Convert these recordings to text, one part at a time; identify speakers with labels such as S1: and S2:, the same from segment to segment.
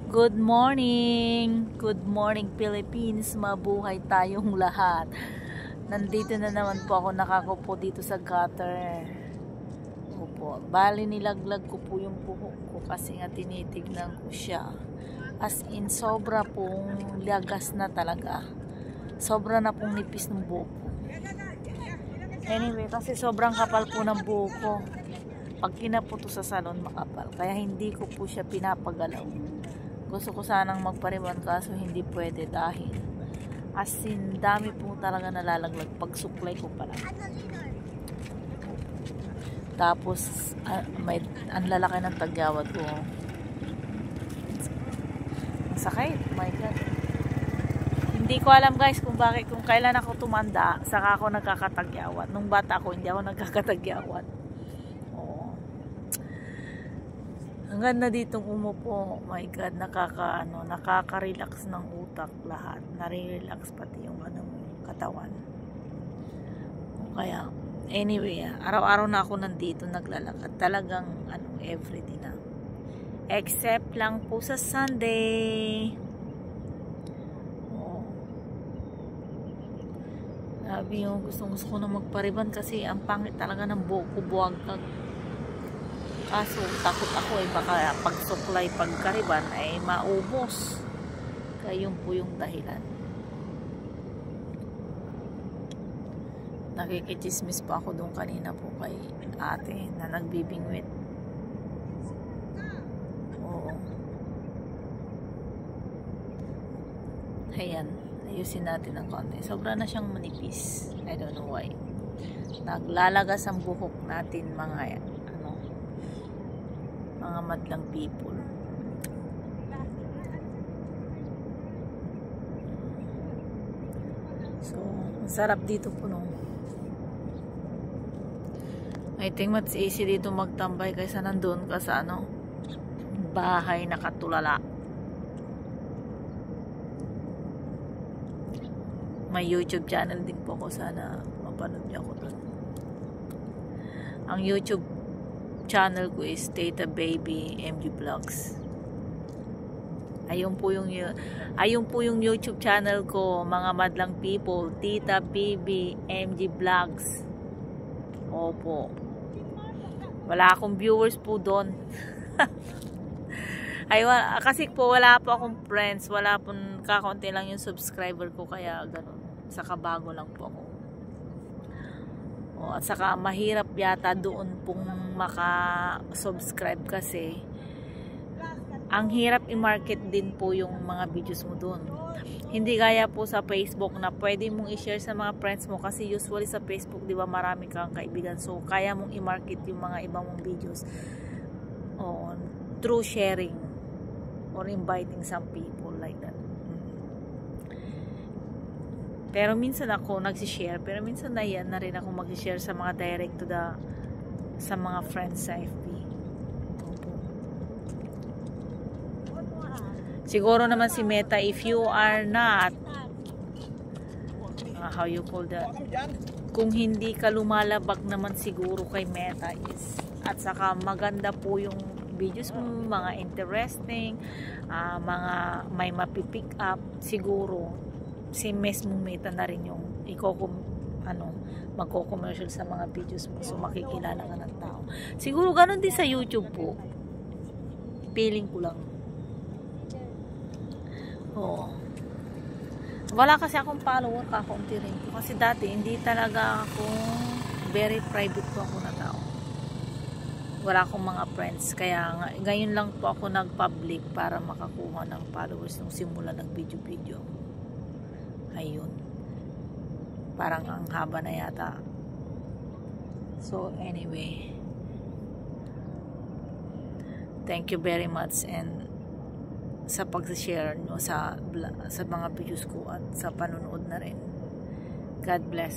S1: Good morning! Good morning Philippines! Mabuhay tayong lahat. Nandito na naman po ako, nakakupo dito sa gutter. Opo. Bali nilaglag ko po yung buhok ko kasi nga tinitignan ko siya. As in, sobra pong lagas na talaga. Sobra na pong nipis ng buhok ko. Anyway, kasi sobrang kapal po ng buhok ko. Pag kinaputo sa salon, makapal. Kaya hindi ko po siya pinapagalaw. Gusto ko sanang magpariban kaso hindi pwede dahil as in dami po talaga nalalaglag pag suklay ko pala. Tapos may ang lalaki ng tagyawat ko. Sakit, my god. Hindi ko alam guys kung bakit, kung kailan ako tumanda saka ako nagkakatagyawat. Nung bata ako hindi ako nagkakatagyawat. Hanggang na ditong umupo, my god, nakaka-relax ng utak lahat. Nare-relax pati yung katawan. Kaya anyway, araw-araw na ako nandito naglalakad. Talagang everyday na. Except lang po sa Sunday. Sabi yung gusto ko na magpariban kasi ang pangit talaga ng buhok ko, buwagkag. Kaso takot ako baka pagsuklay pagkariban ay maubos. Kaya yun po yung dahilan. Nakikichismis pa ako doon kanina po kay ate na nagbibingwit. Oo. Ayan, ayusin natin ang konti. Sobra na siyang manipis. I don't know why. Naglalagas ang buhok natin mga madlang people. So, sarap dito po no. I think mas easy dito magtambay kaysa nandun ka sa bahay na katulala. May YouTube channel din po ako, sana mapanood niyo ako doon. Ang YouTube channel ko is Tita Baby MG Vlogs. Ayun po yung YouTube channel ko, mga madlang people, Tita Baby MG Vlogs. Opo. Wala akong viewers po doon. Kasi po wala po akong friends, wala po, kakaunti lang yung subscriber ko, kaya ganun. Saka bago lang po ako. At saka mahirap yata doon pong maka-subscribe kasi ang hirap i-market din po yung mga videos mo doon. Hindi gaya po sa Facebook na pwede mong i-share sa mga friends mo kasi usually sa Facebook, di ba, marami kang kaibigan. So, kaya mong i-market yung mga ibang mong videos through sharing or inviting some people like that. Pero minsan ako nagsishare, pero minsan na rin ako mag-share sa mga direct to sa mga friends sa FB. Opo. Siguro naman si Meta, if you are not how you call that, kung hindi ka lumalabag naman siguro kay Meta is, at saka maganda po yung videos mo, mga interesting, mga may mapipick up, siguro si mismo Meta na rin yung magko-commercial sa mga videos mo, so makikilala ka ng tao. Siguro ganun din sa YouTube po. Feeling ko lang. Wala kasi akong follower, kakaunti rin po. Kasi dati hindi talaga ako very private po ako na tao. Wala akong mga friends, kaya ngayon lang po ako nag-public para makakuha ng followers nung simula nag-video. Ayun. Parang ang haba na yata. So, anyway. Thank you very much and sa pag-share nyo sa mga videos ko at sa panonood na rin. God bless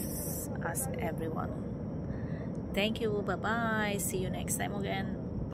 S1: us everyone. Thank you. Bye-bye. See you next time again.